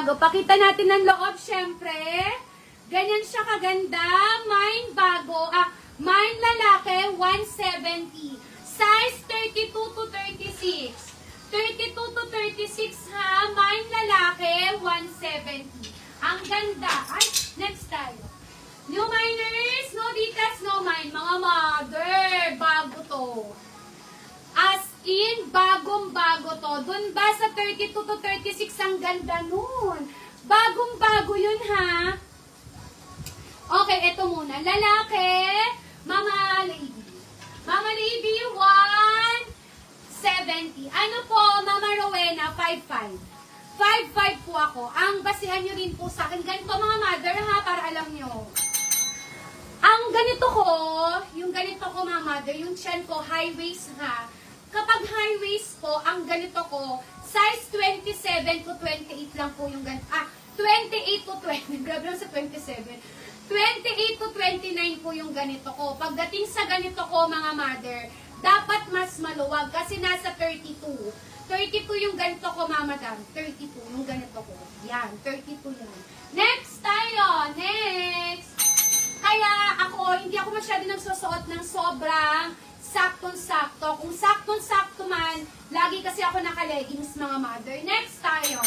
bago. Pakita natin ang loob, syempre. Ganyan siya kaganda. Mine bago. Mine lalaki, 170. Size 32 to 36. 32 to 36 ha. Mine lalaki, 170. Ang ganda. Ay, next tayo. New miners, no details, no mine. Mga mother, bago to. As in, bagong-bago to. Dun ba sa 32 to 36, ang ganda nun. Bagong-bago yun ha. Okay, ito muna. Lalaki, Mama Lady. Mama Lady, 170. Ano po, Mama Rowena, 55. 55 po ako. Ang basihan nyo rin po sa akin. Ganito mga mother ha, para alam nyo. Ang ganito ko, yung ganito ko mga mother, yung chan ko, high waist ha. Kapag high waist po, ang ganito ko, size 27 to 28 lang po yung ganito. 28 to 20, grabe lang sa 27. 28 to 29 po yung ganito ko. Pagdating sa ganito ko mga mother, dapat mas maluwag kasi nasa 32. 32 yung ganito ko, Mama Dan. 32 yung ganito ko. Yan, 32 yan. Next tayo. Next. Kaya ako, hindi ako masyado nagsusuot ng sobrang saktong-sakto. Kung saktong-sakto man, lagi kasi ako naka-leggings, mga mother. Next tayo.